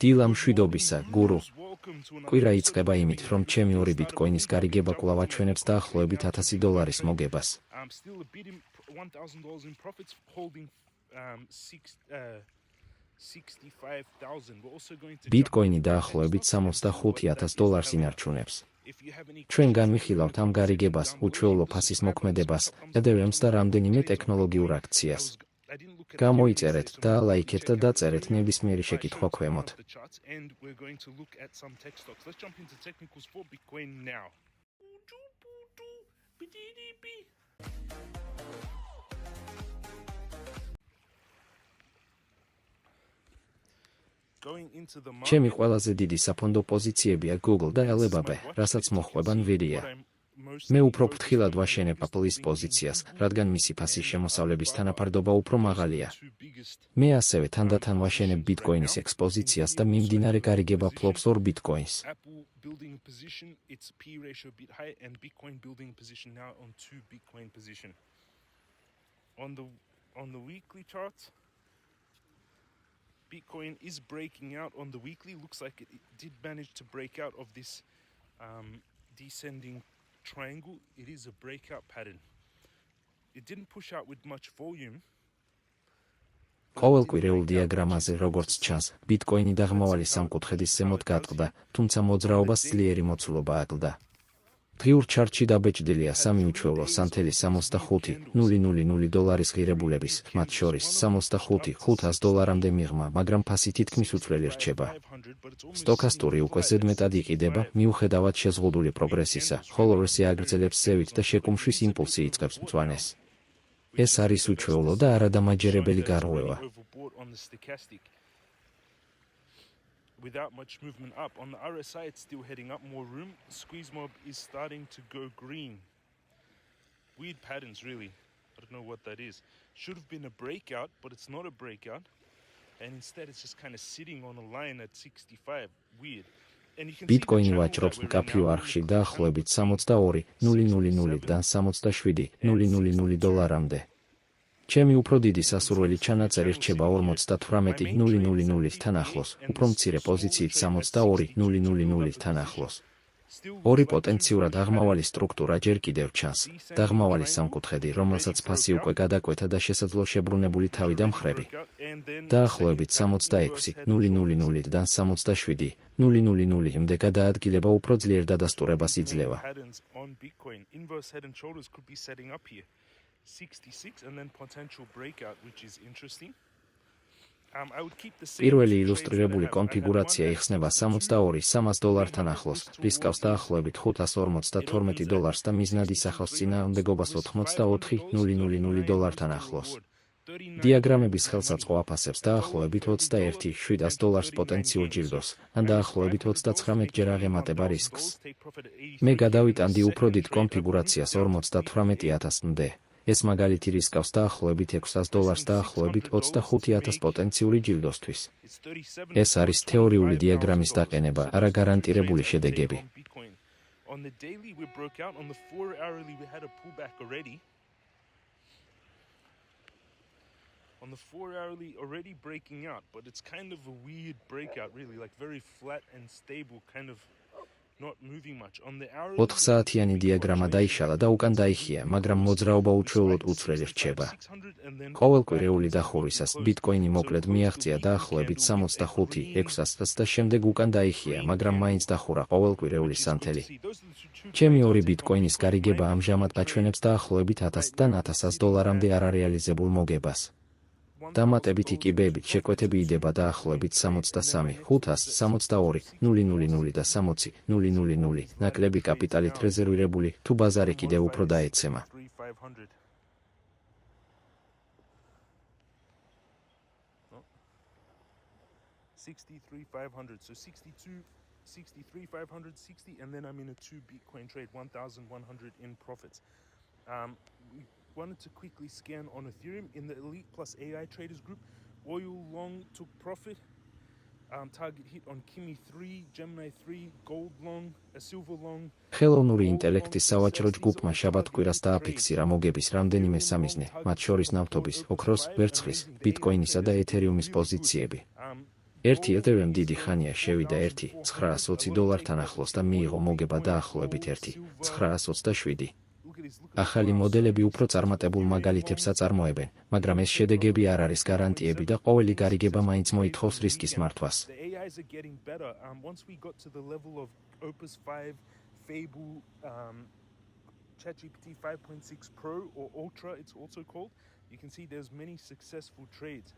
დილა მშვიდობისა, გურუ. კვირა იწყება იმით, რომ ჩემი 2 ბიტკოინის გარიგება კვლავ აჩვენებს დაახლოებით $1000 მოგებას. ბიტკოინი დაახლოებით $65,000 ინარჩუნებს. ჩვენ განვიხილავთ ამ გარიგებას, უჩვეულო ფასის მოქმედებას, EDMs და რამდენიმე ტექნოლოგიურ აქციას. გამოიწერეთ და ლაიქეთ და დაწერეთ ნებისმიერი შეკითხვა ქვემოთ. ჩემი ყველაზე დიდი საფონდო პოზიციებია Google და Alibaba, რასაც მოჰყვება Nvidia. მე უფრო ფრთხილად ვაშენებ Apple-ის პოზიციას, რადგან მისი ფასის შემოსავლების თანაფარდობა უფრო მაღალია. მე ასევე თანდათან ვაშენებ ბიტკოინის ექსპოზიციას და მიმდინარე გარიგება ფლობს 2 ბიტკოინს. Bitcoin is breaking out on the weekly. Looks like it did manage to break out of this descending triangle. It is a breakout pattern. It didn't push out with much volume. ყოველკვირეულ დიაგრამაზე, როგორც ჩანს, ბიტკოინი დაღმავალი სამკუთხედის ზემოთ გატყდა, თუმცა მოძრაობას ძლიერი მოცულობა აკლდა. დღიურ ჩარტში დაბეჭდილია 3 უჩვეულო სანთელი $65,000 ღირებულების, მათ შორის $65,500 მიღმა, მაგრამ ფასი თითქმის უცვლელი რჩება. სტოქასტური უკვე ზედმეტად იყიდება, მიუხედავად შეზღუდული პროგრესისა, ხოლო RSI აგრძელებს ზევით და შეკუმშვის იმპულსი იწყებს მწვანეს. ეს არის უჩვეულო და არადამაჯერებელი გარღვევა. Without much movement up. On the RSI, it's still heading up, more room. Squeeze mob is starting to go green. Weird patterns, really. I don't know what that is. Should have been a breakout, but it's not a breakout. And instead, it's just kind of sitting on a line at 65. Weird. ბიტკოინი ვაჭრობს მკაფიო არხში დაახლოებით $62,000-დან $67,000-მდე. ჩემი უფრო დიდი სასურველი ჩანაწერი რჩება $48,000-თან ახლოს, უფრო მცირე პოზიციით $62,000-თან ახლოს. 2 პოტენციურად აღმავალი სტრუქტურა ჯერ კიდევ ჩანს, დაღმავალი სამკუთხედი, რომელსაც ფასი უკვე გადაკვეთა და შესაძლო შებრუნებული თავი და მხრები. დაახლოებით 66,000-დან 67,000-მდე გადაადგილება უფრო ძლიერ დადასტურებას იძლევა. 66 and then potential breakout, which is interesting. პირველი ილუსტრირებული კონფიგურაცია იხსნება $62,300-თან ახლოს, რის კავს დაახლოებით $552 და მიზნად ისახავს წინააღმდეგობას $84,000-თან ახლოს. დიაგრამების ხელსაწყო აფასებს დაახლოებით $21,700 პოტენციურ ჯილდოს, ან დაახლოებით 39 ჯერ აღემატება რისკს. მე გადავიტანდი უფრო დიდ კონფიგურაციას 58,000-მდე. ეს მაგალითი რისკავს დაახლოებით $600 დაახლოებით 25,000 პოტენციური ჯილდოსთვის. ეს არის თეორიული დიაგრამის დაყენება, არა გარანტირებული შედეგები. On the daily we broke out, on the 4 hourly we had a pullback already. On the 4 hourly already breaking out, but it's kind of a weird breakout really, like very flat and stable, kind of not moving much. On the hourly 4 საათიანი დიაგრამა დაიშალა და უკან დაიხია, მაგრამ მოძრაობა უჩვეულოდ უცვლელი რჩება. ყოველკვირეული დახურვისას ბიტკოინი მოკლედ მიაღწია დაახლოებით 65,600 და შემდეგ უკან დაიხია, მაგრამ მაინც დახურა ყოველკვირეული სანთელი. ჩემი 2 ბიტკოინის გარიგება ამჟამად აჩვენებს დაახლოებით $1,000-დან $1,100-მდე არარეალიზებულ მოგებას. დამატებითი კიბეებით შეკვეთები იდება დაახლოებით 63, 500, 62, 000 და 60,000, ნაკლები კაპიტალით რეზერვირებული, თუ ბაზარი კიდევ უფრო დაეცემა. 63,500, so 63,560, and then I'm in a 2 Bitcoin trade, 1,100 in profits. We wanted to quickly scan on Ethereum in the Elite Plus AI Traders group. Oil long took profit. Target hit on Kimi 3, Gemini 3, gold long, a silver long. ხელოვნური ინტელექტის სავაჭრო ჯგუფმა შაბათ-კვირას დააფიქსირა მოგების რამდენიმე სამიზნე, მათ შორის ნავთობის, ოქროს, ვერცხლის, ბიტკოინისა და ეთერიუმის პოზიციები. ერთი ეთერემ დიდი ხანია შევიდა $1,920 ახლოს და მიიღო მოგება დაახლოებით $1,927. ახალი მოდელები უფრო წარმატებულ მაგალითებს აწარმოებენ, მაგრამ ეს შედეგები არ არის გარანტიები და ყოველი გარიგება მაინც მოითხოვს რისკის მართვას. The AIs are getting better. Once we got to the level of Opus 5, Fable, ChatGPT 5.6 Pro or Ultra, it's also called, you can see there's many successful trades.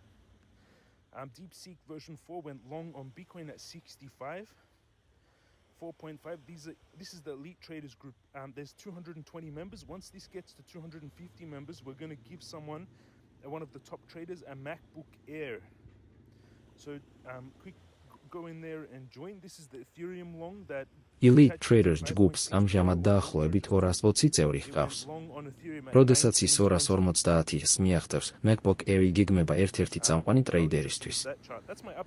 DeepSeek version 4 went long on Bitcoin at 65. 4.5. This is the elite traders group. There's 220 members. Once this gets to 250 members, we're going to give someone, one of the top traders, a MacBook Air. So quick, go in there and join. This is the Ethereum long that Elite Traders ჯგუფს ამჟამად დაახლოებით 220 წევრი ჰყავს. როდესაც ის 250-ის მიაღწევს, MacBook Air იგეგმება ერთ-ერთი წამყვანი ტრეიდერისთვის.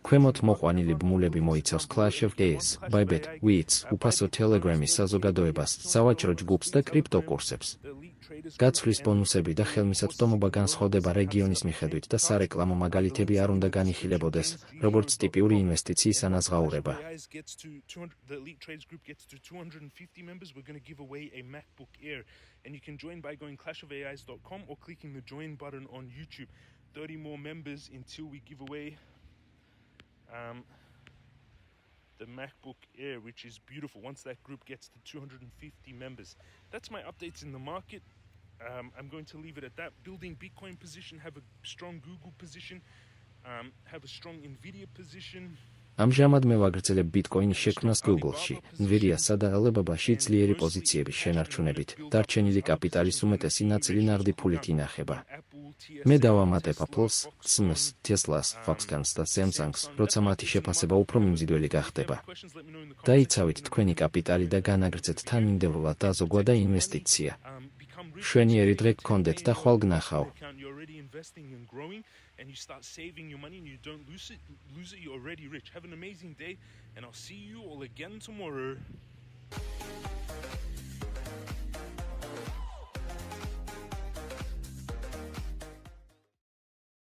ქვემოთ მოყვანილი ბმულები მოიცავს Clash of Clans, Bybit, Wits, უფასო Telegram-ის საზოგადოებას, სავაჭრო ჯგუფს და კრიპტოკურსებს. გაცვლის ბონუსები და ხელმისაწვდომობა განსხვავდება რეგიონის მიხედვით და სარეკლამო მაგალითები არ უნდა განიხილებოდეს, როგორც ტიპიური ინვესტიციის ანაზღაურება. The elite traders group gets to 250 members, we're going to give away a MacBook Air, and you can join by going clashofais.com or clicking the join button on YouTube. 30 more members until we give away the MacBook Air, which is beautiful. Once that group gets to 250 members, that's my updates in the market. I'm going to leave it at that. Building Bitcoin position, have a strong Google position, have a strong Nvidia position. ამჟამად მე ვაგრძელებ ბიტკოინის შექმნას Google-ში, Nvidia-სა და Alibaba-ში ძლიერი პოზიციების შენარჩუნებით. დარჩენილი კაპიტალის უმეტესი ნაწილი ნაღდი ფულით ინახება. მე დავამატებ Apple-ს, XM-ს, Tesla-ს, Foxconn-ს და Samsung-ს, როცა მათი შეფასება უფრო მიმზიდველი გახდება. დაიცავით თქვენი კაპიტალი და განაგრძეთ თანმიმდევრულად დაზოგვა და ინვესტიცია. შვენიერი დღე გქონდეთ და ხვალ გნახავ. And you start saving your money and you don't lose it, you're already rich. Have an amazing day, and I'll see you all again tomorrow.